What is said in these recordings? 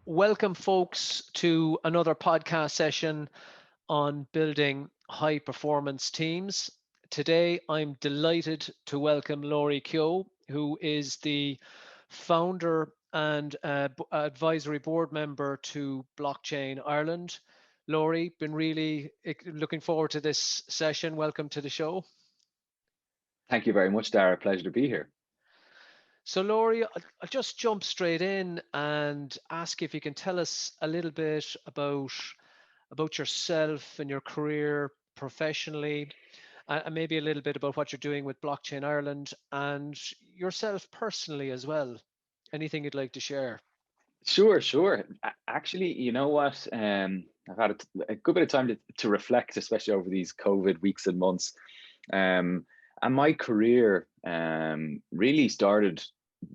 Welcome, folks, to another podcast session on building high performance teams. Today, I'm delighted to welcome Lory Kehoe, who is the founder and advisory board member to Blockchain Ireland. Lory, been really looking forward to this session. Welcome to the show. Thank you very much, Dara. Pleasure to be here. So, Lory, I'll just jump straight in and ask if you can tell us a little bit about yourself and your career professionally, and maybe a little bit about what you're doing with Blockchain Ireland and yourself personally as well. Anything you'd like to share? Sure. Actually, you know what? I've had a good bit of time to reflect, especially over these COVID weeks and months. And my career really started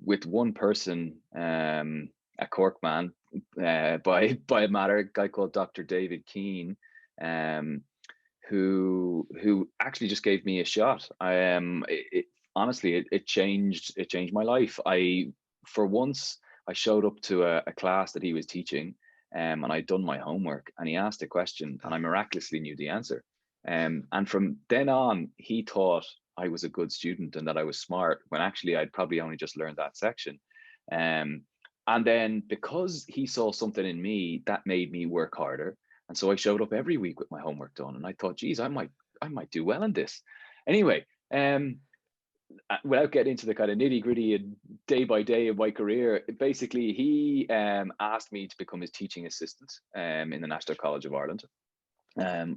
with one person, a Cork man, by a matter, a guy called Dr. David Keane, um, who actually just gave me a shot. Honestly, it changed my life. For once I showed up to a class that he was teaching, and I'd done my homework, and he asked a question, and I miraculously knew the answer. And from then on, he thought I was a good student and that I was smart, when actually I'd probably only just learned that section. Um, and then because he saw something in me, that made me work harder. And so I showed up every week with my homework done, and I thought, geez, I might do well in this. Anyway, without getting into the kind of nitty gritty and day by day of my career, basically he asked me to become his teaching assistant in the National College of Ireland,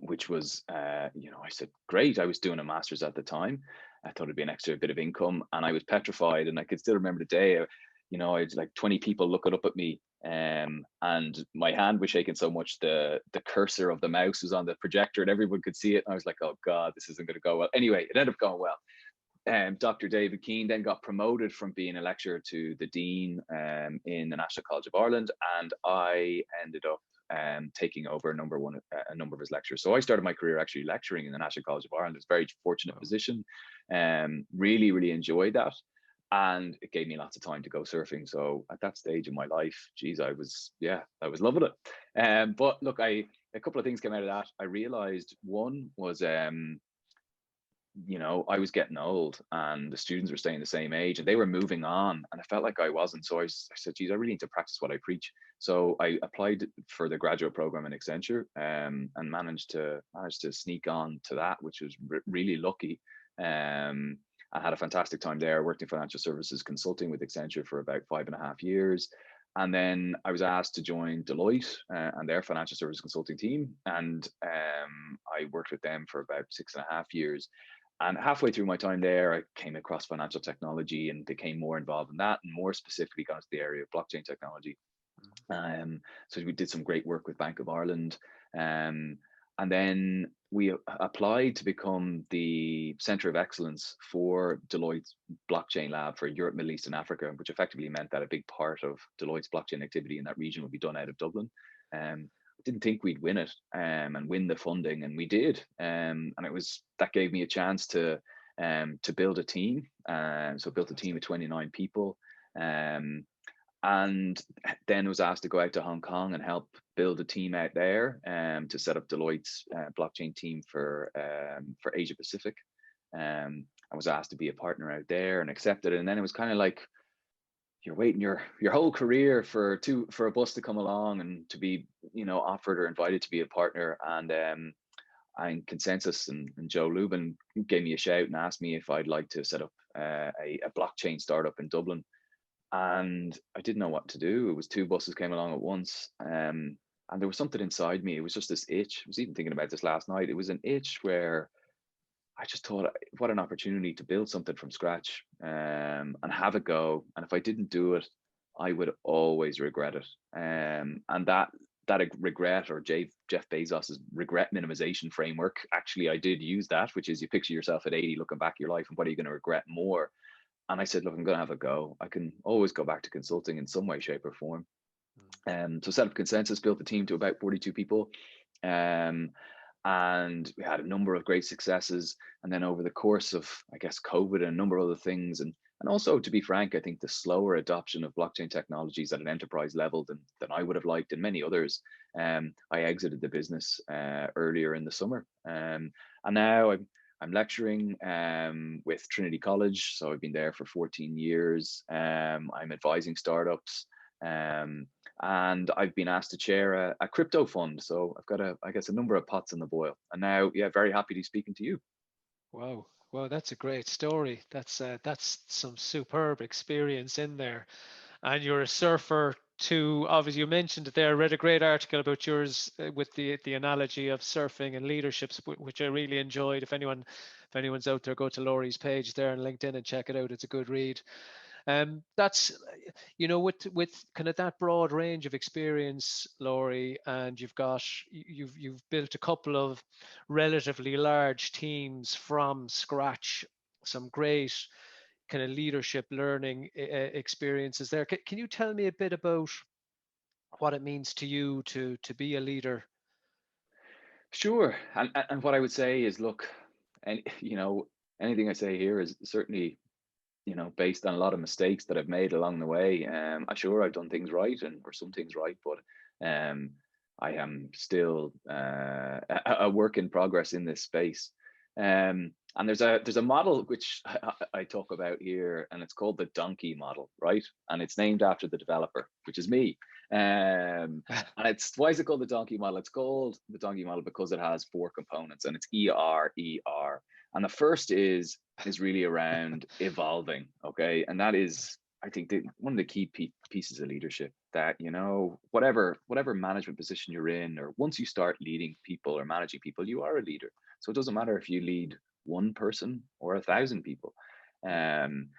which was, I said, great. I was doing a master's at the time. I thought it'd be an extra bit of income, and I was petrified. And I could still remember the day, I had like 20 people looking up at me, and my hand was shaking so much the cursor of the mouse was on the projector and everyone could see it. And I was like, oh God, this isn't going to go well. Anyway, it ended up going well. Dr. David Keane then got promoted from being a lecturer to the dean in the National College of Ireland, and I ended up taking over a number of his lectures. So I started my career actually lecturing in the National College of Ireland. It's a very fortunate position. Really enjoyed that, and it gave me lots of time to go surfing. So at that stage in my life, geez, I was loving it. But look, a couple of things came out of that. I realized one was I was getting old and the students were staying the same age and they were moving on, and I felt like I wasn't. So I said, geez, I really need to practice what I preach. So I applied for the graduate program in Accenture, and managed to sneak on to that, which was really lucky. I had a fantastic time there. I worked in financial services consulting with Accenture for about 5.5 years. And then I was asked to join Deloitte and their financial services consulting team. And I worked with them for about 6.5 years. And halfway through my time there, I came across financial technology and became more involved in that, and more specifically got into the area of blockchain technology. So we did some great work with Bank of Ireland. And then we applied to become the Center of Excellence for Deloitte's blockchain lab for Europe, Middle East, and Africa, which effectively meant that a big part of Deloitte's blockchain activity in that region would be done out of Dublin. I didn't think we'd win it and win the funding, and we did. And that gave me a chance to build a team. So I built a team of 29 people. And then was asked to go out to Hong Kong and help build a team out there, to set up Deloitte's blockchain team for Asia Pacific. I was asked to be a partner out there and accepted it. And then it was kind of like you're waiting your whole career for a bus to come along and to be offered or invited to be a partner. And Consensus and Joe Lubin gave me a shout and asked me if I'd like to set up a blockchain startup in Dublin. And I didn't know what to do. It was two buses came along at once, and there was something inside me. It was just this itch. I was even thinking about this last night. It was an itch where I just thought, what an opportunity to build something from scratch, and have a go. And if I didn't do it, I would always regret it. And that regret, or Jeff Bezos's regret minimization framework, actually, I did use that, which is you picture yourself at 80, looking back at your life, and what are you going to regret more? And I said, look, I'm going to have a go. I can always go back to consulting in some way, shape, or form. So set up Consensus, built the team to about 42 people. And we had a number of great successes. And then over the course of, I guess, COVID and a number of other things, and And also, to be frank, I think the slower adoption of blockchain technologies at an enterprise level than I would have liked and many others. I exited the business earlier in the summer. And now I'm lecturing with Trinity College. So I've been there for 14 years. I'm advising startups. Um, and I've been asked to chair a crypto fund. So I've got I guess, a number of pots in the boil. And now, yeah, very happy to be speaking to you. Wow. Well, that's a great story. That's some superb experience in there. And you're a surfer too. Obviously, you mentioned it there. I read a great article about yours with the analogy of surfing and leaderships, which I really enjoyed. If anyone's out there, go to Lory's page there on LinkedIn and check it out. It's a good read. That's with kind of that broad range of experience, Lory, and you've built a couple of relatively large teams from scratch. Some great kind of leadership learning experiences there. Can you tell me a bit about what it means to you to be a leader? Sure. And what I would say is, look, and anything I say here is certainly, based on a lot of mistakes that I've made along the way. I'm sure I've done things right or some things right, but um, I am still a work in progress in this space. And there's a model which I talk about here, and it's called the donkey model, right? And it's named after the developer, which is me. And it's why is it called the donkey model? It's called the donkey model because it has four components, and it's ER. And the first is really around evolving, okay? And that is, I think, one of the key pieces of leadership, that whatever management position you're in, or once you start leading people or managing people, you are a leader. So it doesn't matter if you lead one person or 1,000 people. Yeah, um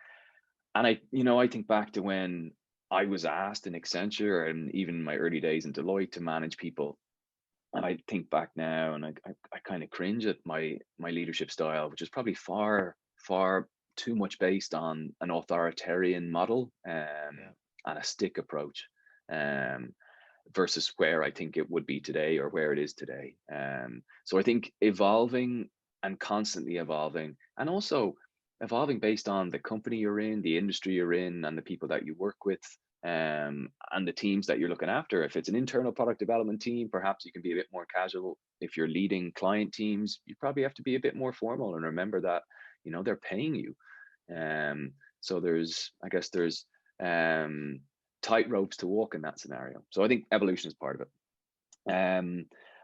and I think back to when I was asked in Accenture and even my early days in Deloitte to manage people. And I think back now, and I kind of cringe at my leadership style, which is probably far too much based on an authoritarian model, yeah, and a stick approach, um, versus where I think it would be today, or where it is today. So I think evolving and constantly evolving, and also evolving based on the company you're in, the industry you're in, and the people that you work with, and the teams that you're looking after. If it's an internal product development team, perhaps you can be a bit more casual. If you're leading client teams, you probably have to be a bit more formal and remember that they're paying you. So I guess there's um, tight ropes to walk in that scenario. So I think evolution is part of it.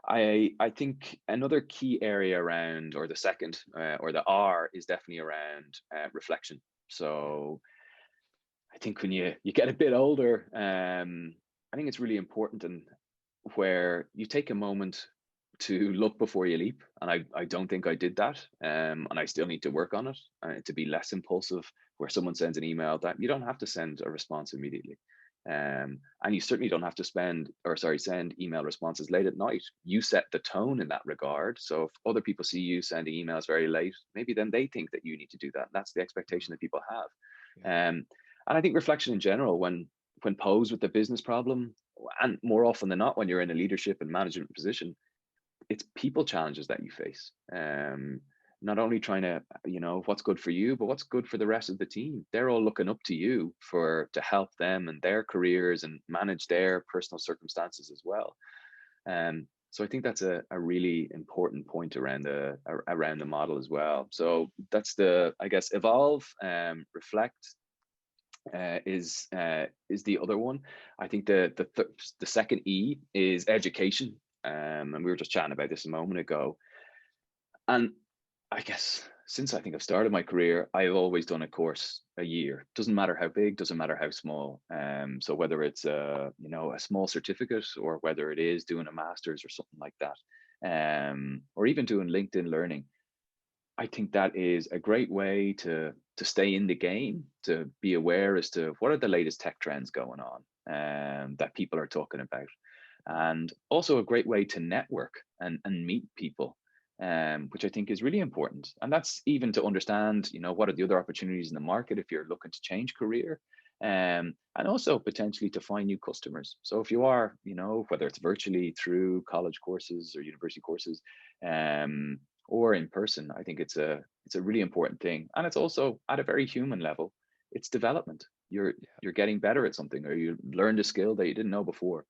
I think another key area around, or the second, or the R, is definitely around reflection. yeah, So I think when you get a bit older, I think it's really important, and where you take a moment to look before you leap. And I don't think I did that. And I still need to work on it, to be less impulsive, where someone sends an email, that you don't have to send a response immediately. And you certainly don't have to send email responses late at night. You set the tone in that regard. So if other people see you sending emails very late, maybe then they think that you need to do that. That's the expectation that people have. yeah, And I think reflection in general, when posed with the business problem, and more often than not, when you're in a leadership and management position, it's people challenges that you face. Not only trying to, what's good for you, but what's good for the rest of the team. They're all looking up to you to help them and their careers and manage their personal circumstances as well. So I think that's a really important point around the model as well. So that's I guess, evolve, reflect, is the other one. I think the second E is education, and we were just chatting about this a moment ago. And I guess since I think I've started my career, I've always done a course a year. Doesn't matter how big, doesn't matter how small. So whether it's a small certificate, or whether it is doing a master's or something like that, or even doing LinkedIn Learning, I think that is a great way to stay in the game, to be aware as to what are the latest tech trends going on, that people are talking about, and also a great way to network and meet people, which I think is really important. And that's even to understand, what are the other opportunities in the market if you're looking to change career, and also potentially to find new customers. So if you are, whether it's virtually through college courses or university courses, um, or in person, I think it's a really important thing. And it's also at a very human level. it's development. Yeah. You're getting better at something, or you learned a skill that you didn't know before.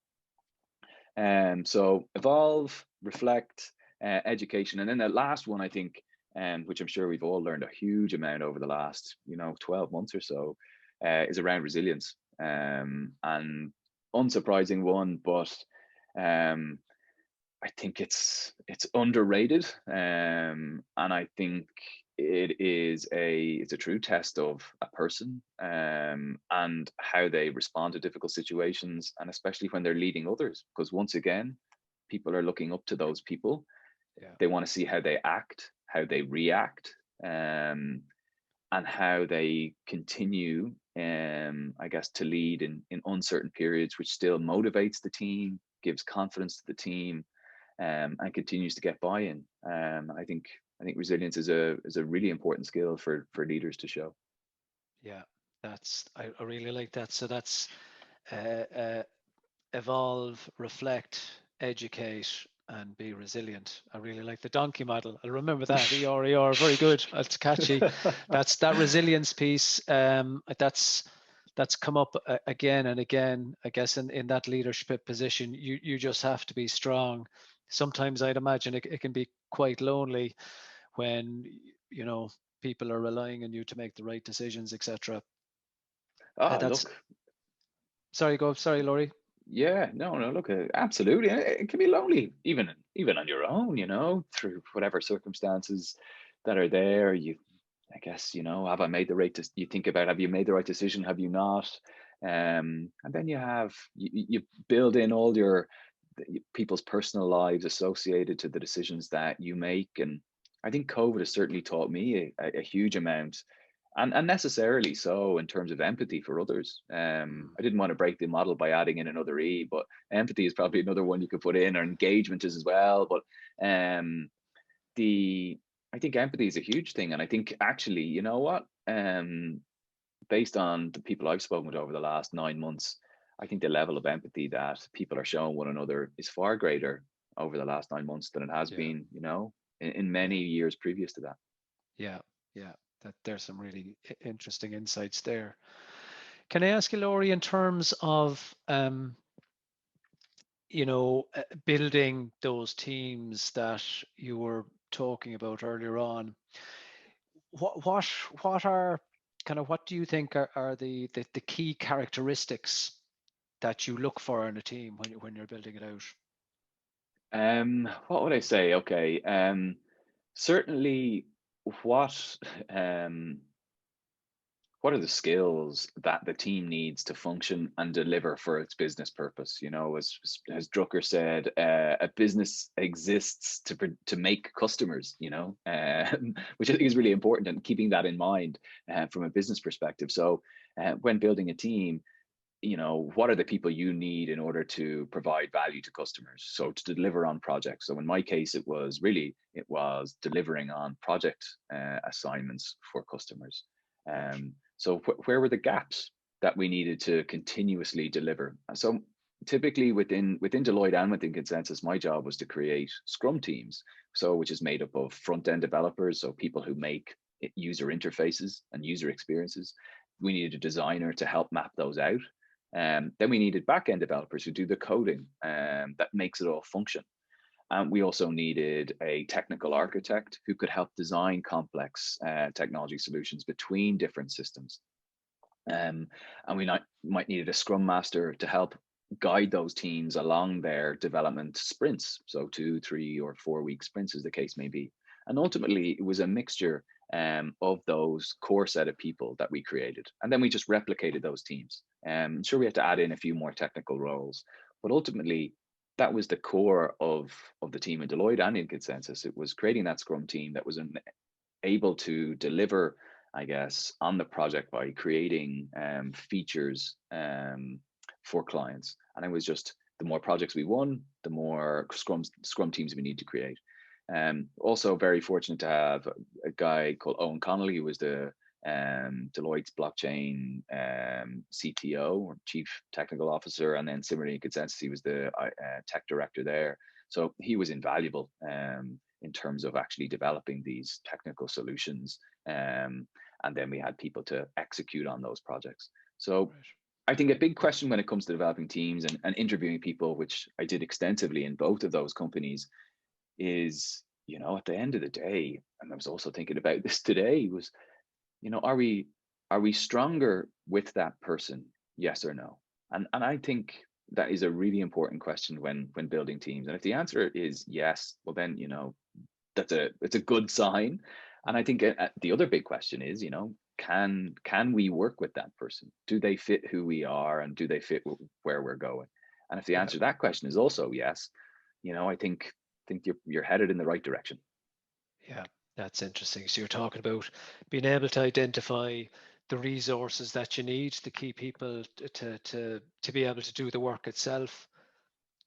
So evolve, reflect, education, and then the last one I think, which I'm sure we've all learned a huge amount over the last 12 months or so, is around resilience. And unsurprising one, but um, I think it's underrated, and I think it's a true test of a person, and how they respond to difficult situations, and especially when they're leading others. Because once again, people are looking up to those people. Yeah. They want to see how they act, how they react, um, and how they continue, I guess, to lead in uncertain periods, which still motivates the team, gives confidence to the team, and continues to get buy-in. I think resilience is a really important skill for leaders to show. Yeah. I really like that. So that's uh, uh, evolve, reflect, educate, and be resilient. I really like the donkey model. I'll remember that. ER, very good. That's catchy. That's that resilience piece. That's come up again and again. I guess in that leadership position, you just have to be strong. Sometimes I'd imagine it can be quite lonely when you know people are relying on you to make the right decisions, etc. That's Look, sorry. Go. Sorry, Laurie. yeah, no, no, look, absolutely. It can be lonely, even on your own, through whatever circumstances that are there. I guess, have I made the right? You think about, have you made the right decision? Have you not? And then you build in all people's personal lives associated to the decisions that you make. And I think COVID has certainly taught me a huge amount, and unnecessarily so, in terms of empathy for others. Mm. I didn't want to break the model by adding in another E, but empathy is probably another one you could put in, or engagement is as well. But um, the I think empathy is a huge thing, and I think actually, you know what? Based on the people I've spoken to over the last 9 months, I think the level of empathy that people are showing one another is far greater over the last 9 months than it has Yeah. been, in many Yeah. years previous to that. Yeah, yeah, that there's some really interesting insights there. Can I ask you, Laurie, in terms of building those teams that you were talking about earlier on, what what what are what do you think are the key characteristics that you look for in a team when you're building it out? What would I say? Okay. Certainly, what um, what are the skills that the team needs to function and deliver for its business purpose? As Drucker said, a business exists to make customers. Which I think is really important, and keeping that in mind from a business perspective. So, when building a team, what are the people you need in order to provide value to customers, so to deliver on projects. So in my case, it was delivering on project assignments for customers. Right. So where were the gaps that we needed to continuously deliver? So typically within Deloitte and within Consensus, my job was to create scrum teams, so which is made up of front end developers, so people who make user interfaces and user experiences. We needed a designer to help map those out. Then we needed back-end developers who do the coding that makes it all function. And we also needed a technical architect who could help design complex technology solutions between different systems. And we might needed a scrum master to help guide those teams along their development sprints, so 2, 3, or 4 week sprints, as the case may be. And ultimately, it was a mixture of those core set of people that we created, and then we just replicated those teams. Sure, we had to add in a few more technical roles, but ultimately, that was the core of the team in Deloitte and in Consensus. It was creating that Scrum team that was able to deliver, I guess, on the project by creating features for clients. And it was just, the more projects we won, the more Scrum teams we need to create. Also, very fortunate to have a guy called Owen Connolly, who was the Deloitte's blockchain CTO, or Chief Technical Officer, and then similarly in Consensus, he was the tech director there. So he was invaluable in terms of actually developing these technical solutions. and then we had people to execute on those projects. So Right. I think a big question when it comes to developing teams and interviewing people, which I did extensively in both of those companies, is, at the end of the day, and I was also thinking about this today, was, are we stronger with that person? Yes or no? And I think that is a really important question when building teams. And if the answer is yes, well then, it's a good sign. And I Mm. think the other big question is, can we work with that person? Do they fit who we are, and do they fit where we're going? And if the Yeah. answer to that question is also yes, I think you're headed in the right direction. Yeah, that's interesting. So you're talking about being able to identify the resources that you need, the key people to be able to do the work itself.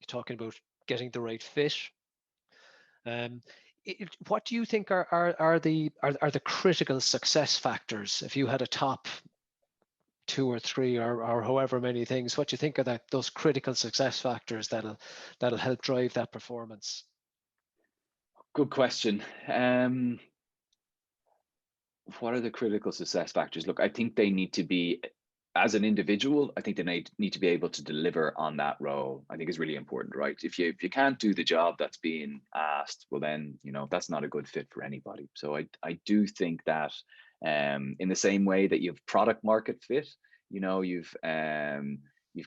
You're talking about getting the right fit. Um, what do you think are the critical success factors? If you had a top two or three or however many things, what do you think are those critical success factors that'll help drive that performance? Good question. What are the critical success factors? Look, I think they need to be, as an individual, I think they need to be able to deliver on that role. I think is really important, right? If you can't do the job that's being asked, well then, that's not a good fit for anybody. So I do think that, in the same way that you've product market fit, you've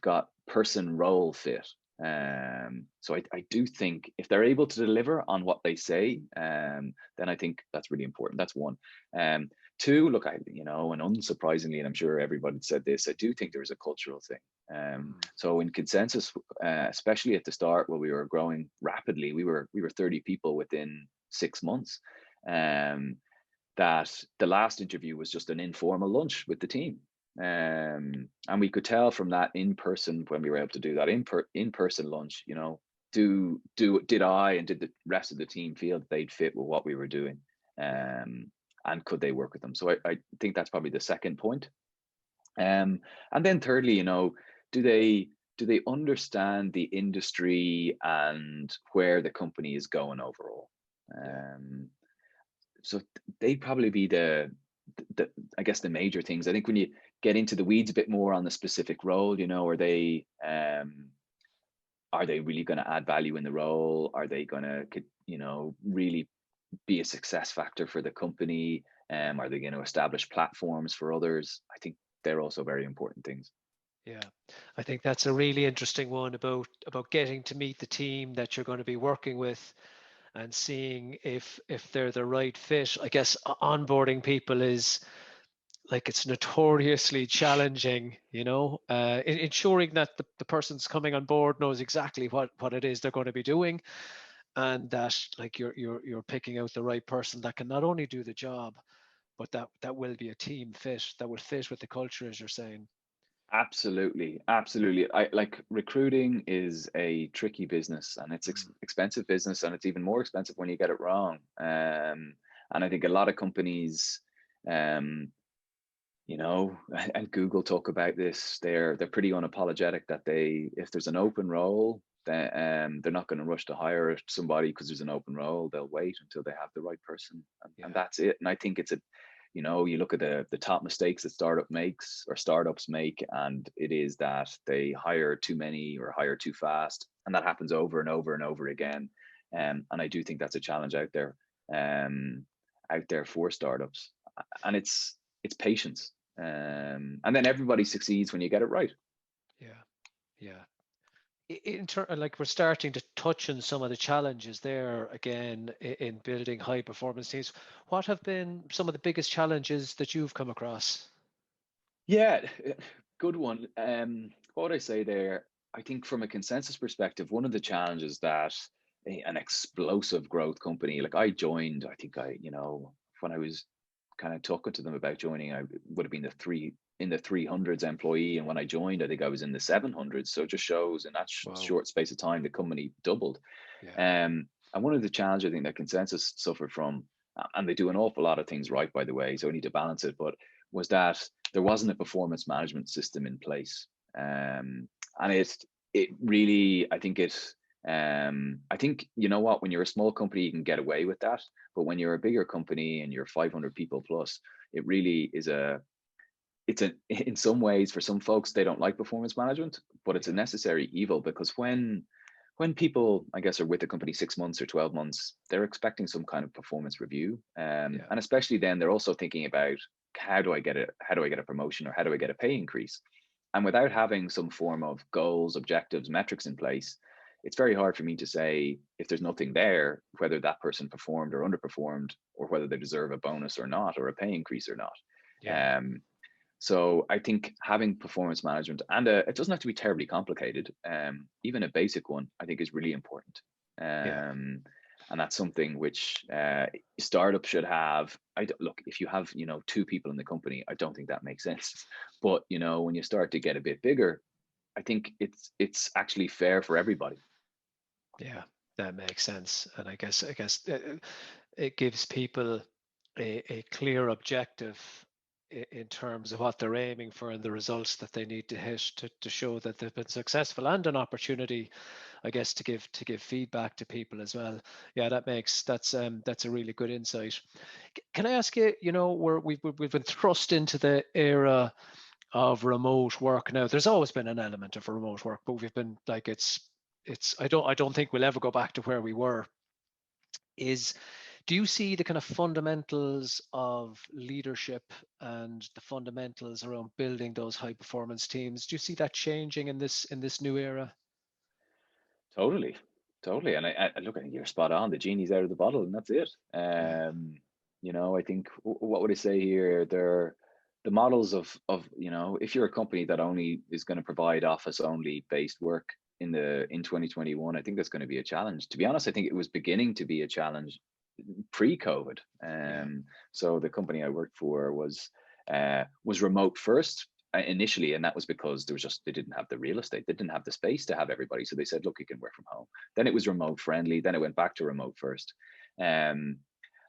got person role fit. So I do think if they're able to deliver on what they say, then I think that's really important. That's one. Um, Two, look, and unsurprisingly, and I'm sure everybody said this, I do think there is a cultural thing. Mm. So in Consensus, especially at the start where we were growing rapidly, we were 30 people within 6 months. Um, that the last interview was just an informal lunch with the team. And we could tell from that in person, when we were able to do that in person lunch, did I and did the rest of the team feel that they'd fit with what we were doing, Yeah. and could they work with them? So I think that's probably the second point. And then thirdly, do they understand the industry and where the company is going overall? Yeah. Um, so they'd probably be the I guess the major things. I think when you get into the weeds a bit more on the specific role, are they really going to add value in the role? Are they going to, really be a success factor for the company? Are they going to establish platforms for others? I think they're also very important things. Yeah, I think that's a really interesting one about getting to meet the team that you're going to be working with and seeing if they're the right fit. I guess onboarding people is like it's notoriously challenging, ensuring that the person's coming on board knows exactly what it is they're going to be doing, and that like you're picking out the right person that can not only do the job, but that will be a team fit, that will fit with the culture, as you're saying. Absolutely, absolutely. I like recruiting is a tricky business, and it's Mm. expensive business, and it's even more expensive when you get it wrong. And I think a lot of companies, um, and Google talk about this. They're pretty unapologetic that if there's an open role, then they're not going to rush to hire somebody because there's an open role. They'll wait until they have the right person, and Yeah. that's it. And I think you look at the top mistakes that startups make, and it is that they hire too many or hire too fast, and that happens over and over and over again. And I do think that's a challenge um, out there for startups, and it's patience. And then everybody succeeds when you get it right. Yeah. Yeah. Like we're starting to touch on some of the challenges there again in building high performance teams. What have been some of the biggest challenges that you've come across? Yeah, good one. What would I say there? I think from a Consensus perspective, one of the challenges that an explosive growth company, like I joined, I think when I was kind of talking to them about joining, I would have been in the 300s employee. And when I joined, I think I was in the 700s. So it just shows in that Wow. short space of time, the company doubled. Yeah. And one of the challenges I think that Consensus suffered from, and they do an awful lot of things right, by the way, so we need to balance it, but was that there wasn't a performance management system in place. And it really, I think, when you're a small company, you can get away with that. But when you're a bigger company and you're 500 people plus, it really is in some ways, for some folks, they don't like performance management, but it's a Yeah. necessary evil, because when people, I guess, are with the company 6 months or 12 months, they're expecting some kind of performance review. Yeah. And especially then they're also thinking about, how do I get a promotion, or how do I get a pay increase? And without having some form of goals, objectives, metrics in place, it's very hard for me to say, if there's nothing there, whether that person performed or underperformed, or whether they deserve a bonus or not, or a pay increase or not. Yeah. Um, so I think having performance management, and it doesn't have to be terribly complicated. Even a basic one, I think, is really important. Yeah. Um, and that's something which startup should have. Look, if you have, two people in the company, I don't think that makes sense. But when you start to get a bit bigger, I think it's actually fair for everybody. Yeah. That makes sense. And I guess it gives people a clear objective in terms of what they're aiming for and the results that they need to hit to show that they've been successful, and an opportunity, I guess, to give feedback to people as well. Yeah, that's a really good insight. Can I ask you? We've been thrust into the era of remote work now. There's always been an element of remote work, but we've been like it's I don't think we'll ever go back to where we were. Is Do you see the kind of fundamentals of leadership and the fundamentals around building those high performance teams? Do you see that changing in this new era? Totally, totally. And I look, I think you're spot on. The genie's out of the bottle, and that's it. Yeah, I think, what would I say here? They're the models of if you're a company that only is going to provide office only based work in 2021, I think that's going to be a challenge. To be honest, I think it was beginning to be a challenge pre-COVID. yeah, So the company I worked for was remote first initially, and that was because they didn't have the real estate, they didn't have the space to have everybody. So they said, look, you can work from home. Then it was remote friendly. Then it went back to remote first. Um,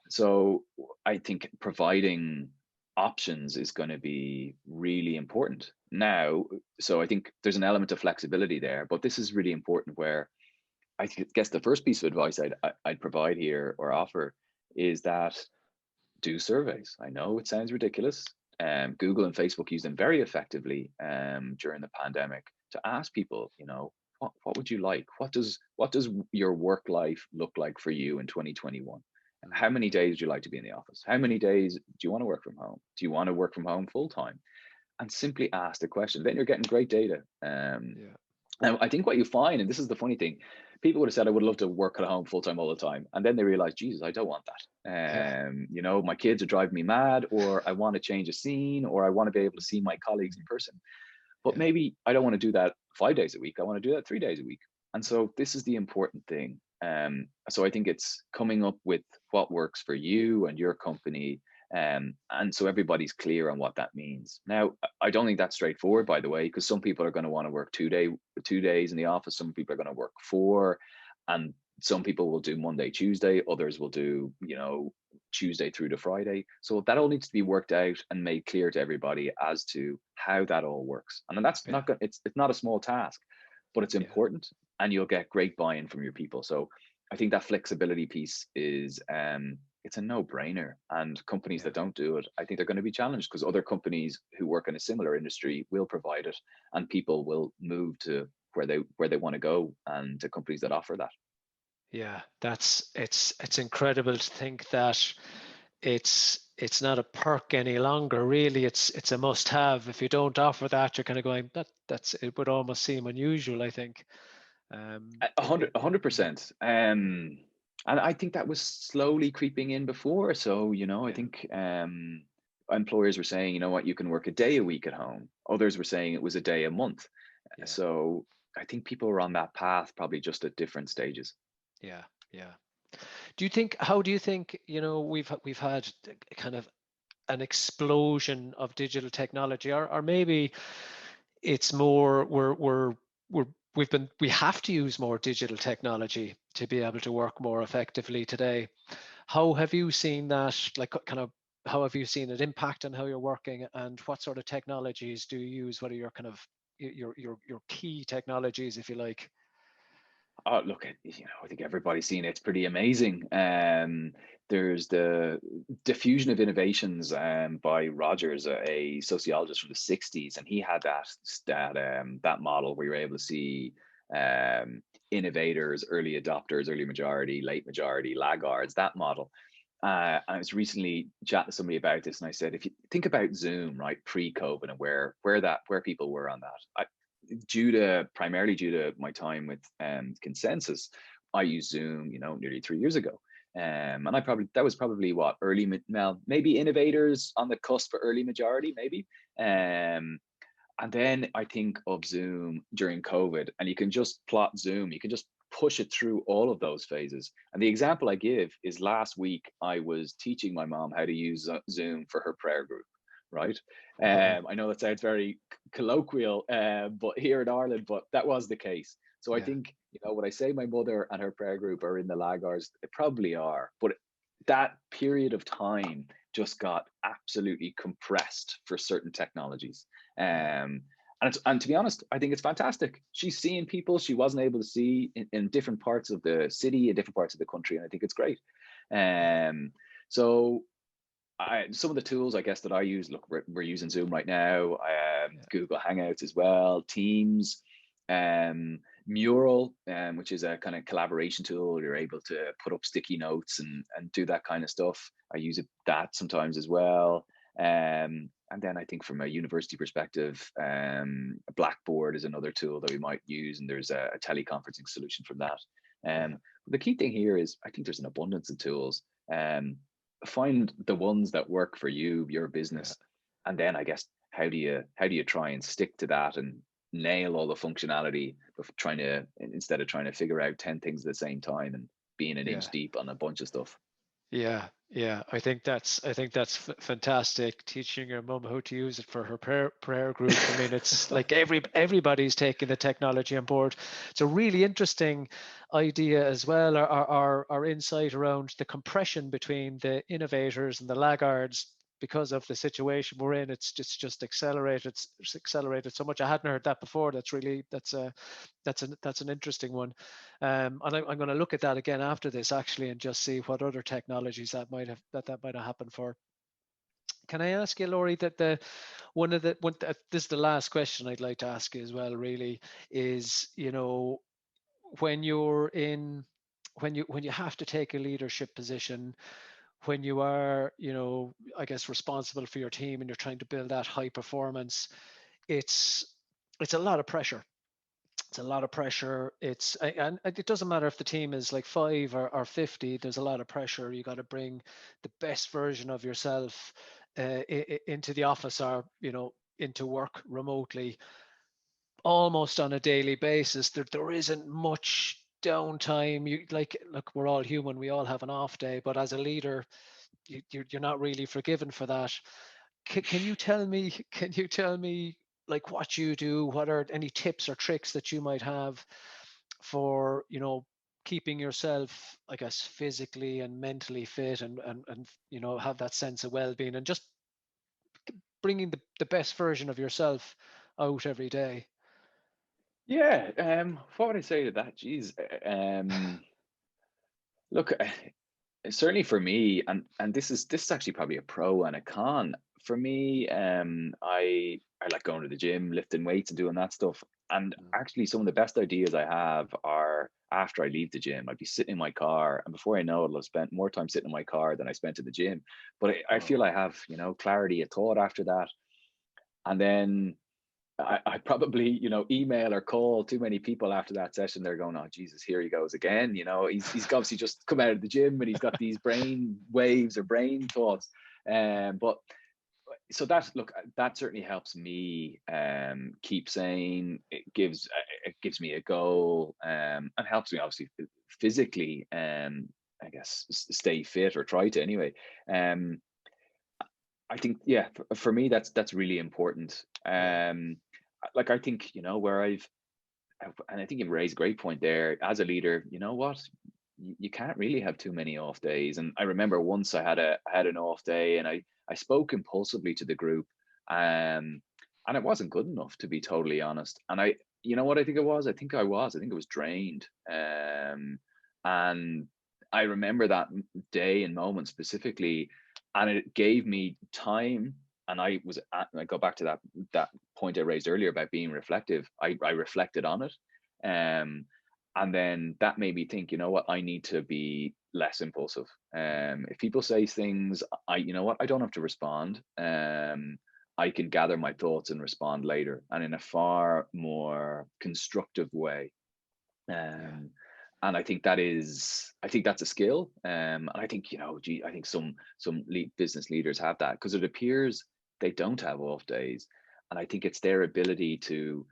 so I think providing options is going to be really important now. So I think there's an element of flexibility there, but this is really important, where guess the first piece of advice I'd provide here, or offer, is that do surveys. I know it sounds ridiculous. Google and Facebook use them very effectively during the pandemic, to ask people, what would you like? What does your work life look like for you in 2021? mm, How many days would you like to be in the office? How many days do you want to work from home? Do you want to work from home full time? And simply ask the question. Then you're getting great data. yeah, Now, I think what you find, and this is the funny thing, people would have said, I would love to work at home full time all the time. And then they realize, Jesus, I don't want yeah, that. My kids are driving me mad, or I want to change a scene, or I want to be able to see my colleagues in person. But yeah, maybe I don't want to do that 5 days a week. I want to do that 3 days a week. And so this is the important thing. So I think it's coming up with what works for you and your company. And so everybody's clear on what that means. Now, I don't think that's straightforward, by the way, because some people are going to want to work 2 days in the office. Some people are going to work four, and some people will do Monday, Tuesday. Others will do, Tuesday through to Friday. So that all needs to be worked out and made clear to everybody as to how that all works. And then that's yeah, not good. It's not a small task, but it's yeah, important, and you'll get great buy-in from your people. So I think that flexibility piece is it's a no-brainer. And companies yeah. that don't do it, I think they're going to be challenged, because other companies who work in a similar industry will provide it, and people will move to where they want to go, and to companies that offer that. Yeah, it's incredible to think that it's not a perk any longer. Really, it's a must-have. If you don't offer that, you're kind of going, that's it would almost seem unusual, I think. A hundred, a hundred percent. And I think that was slowly creeping in before. So, I Yeah, think employers were saying, you know what, you can work a day a week at home. Others were saying it was a day a month. yeah, So I think people were on that path, probably just at different stages. yeah, yeah. How do you think, we've had kind of an explosion of digital technology, or maybe it's more we're we have to use more digital technology to be able to work more effectively today. How have you seen that, like, kind of, how have you seen it impact on how you're working, and what sort of technologies do you use? What are your kind of your key technologies, if you like? Oh, look, I think everybody's seen it. It's pretty amazing. there's the diffusion of innovations by Rogers, a sociologist from the 60s, and he had that model where you're able to see um, innovators, early adopters, early majority, late majority, laggards, that model. I was recently chatting to somebody about this, and I said, if you think about Zoom, right, pre-COVID, and where people were on that, primarily due to my time with Consensus, I used Zoom, nearly 3 years ago. And that was probably what well, maybe innovators on the cusp for early majority, maybe. Um, and then I think of Zoom during COVID, and you can just plot Zoom, you can just push it through all of those phases. And the example I give is last week, I was teaching my mom how to use Zoom for her prayer group, right? Wow. I know that sounds very colloquial, but here in Ireland, but that was the case. So I Yeah. think, when I say my mother and her prayer group are in the laggards, they probably are. But that period of time just got absolutely compressed for certain technologies. Um, and to be honest, I think it's fantastic. She's seeing people she wasn't able to see in different parts of the city, in different parts of the country, and I think it's great. Um, so some of the tools I guess that I use, look, we're using Zoom right now, Yeah. Google Hangouts as well, Teams, um, Mural, which is a kind of collaboration tool. You're able to put up sticky notes and do that kind of stuff. I use that sometimes as well. And then I think from a university perspective, Blackboard is another tool that we might use, and there's a teleconferencing solution from that. Yeah. The key thing here is I think there's an abundance of tools. Find the ones that work for you, your Yeah. business, and then I guess how do you try and stick to that and nail all the functionality of instead of trying to figure out 10 things at the same time and being an inch Yeah. deep on a bunch of stuff. Yeah, yeah. I think that's fantastic. Teaching your mum how to use it for her prayer group. I mean, it's like everybody's taking the technology on board. It's a really interesting idea as well. Our insight around the compression between the innovators and the laggards because of the situation we're in. It's just accelerated. It's accelerated so much. I hadn't heard that before. That's an interesting one. And I'm going to look at that again after this actually and just see what other technologies that might have happened for. Can I ask you, Lory, that this is the last question I'd like to ask you as well, really, is, when you're in when you have to take a leadership position, when you are, I guess responsible for your team and you're trying to build that high performance, it's it's a lot of pressure. It's a lot of pressure. And it doesn't matter if the team is like 5 or 50. There's a lot of pressure. You got to bring the best version of yourself into the office, or into work remotely, almost on a daily basis. There isn't much downtime. Look, we're all human. We all have an off day, but as a leader, you're not really forgiven for that. Can you tell me? Can you tell me like what you do? What are any tips or tricks that you might have for keeping yourself, I guess, physically and mentally fit, and have that sense of well-being, and just bringing the best version of yourself out every day? Yeah, what would I say to that? Geez, look, certainly for me, and this is actually probably a pro and a con. For me, I like going to the gym, lifting weights, and doing that stuff. And Mm. actually, some of the best ideas I have are after I leave the gym. I'd be sitting in my car, and before I know it, I'll have spent more time sitting in my car than I spent at the gym. But I Oh, feel I have, clarity of thought after that. And then I probably, email or call too many people after that session. They're going, "Oh Jesus, here he goes again." He's obviously just come out of the gym and he's got these brain waves or brain thoughts. But so that certainly helps me keep sane. It gives me a goal, and helps me obviously physically, I guess stay fit, or try to anyway. Um, I think, yeah, for me that's really important. yeah, Like I think, where and I think you've raised a great point there. As a leader, you know what? You can't really have too many off days. And I remember once I had an off day, and I spoke impulsively to the group, um, and it wasn't good enough, to be totally honest. And you know what I think it was? I think I was drained, and I remember that day and moment specifically, and it gave me time. And I go back to that point I raised earlier about being reflective. I reflected on it, um, and then that made me think. You know what? I need to be less impulsive. If people say things, you know what? I don't have to respond. I can gather my thoughts and respond later, and in a far more constructive way. Yeah. And I think that's a skill. And I think, gee, I think some business leaders have that, because it appears they don't have off days. And I think it's their ability to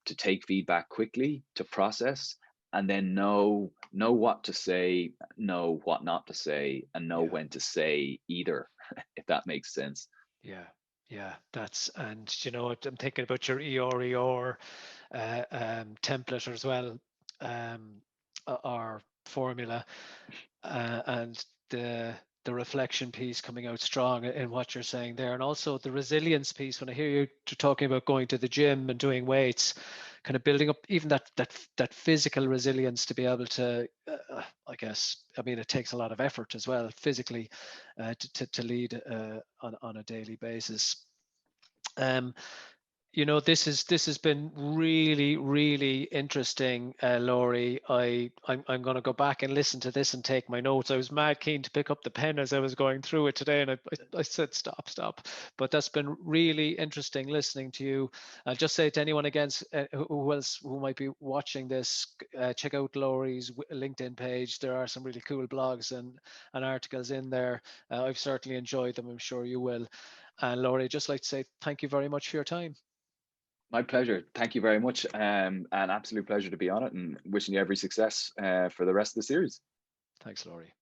take feedback quickly, to process, and then know what to say, know what not to say, and know Yeah. when to say either, if that makes sense. Yeah. Yeah. And I'm thinking about your EOR template as well, or formula, and the reflection piece coming out strong in what you're saying there, and also the resilience piece. When I hear you talking about going to the gym and doing weights, kind of building up even that physical resilience to be able to, I guess, I mean, it takes a lot of effort as well physically, to lead on a daily basis. Um, this has been really, really interesting, Lory. I'm going to go back and listen to this and take my notes. I was mad keen to pick up the pen as I was going through it today, and I said stop. But that's been really interesting listening to you. I'll just say to anyone against who might be watching this, check out Lory's LinkedIn page. There are some really cool blogs and articles in there. I've certainly enjoyed them. I'm sure you will. And Lory, I'd just like to say thank you very much for your time. My pleasure. Thank you very much. An absolute pleasure to be on it, and wishing you every success for the rest of the series. Thanks, Lory.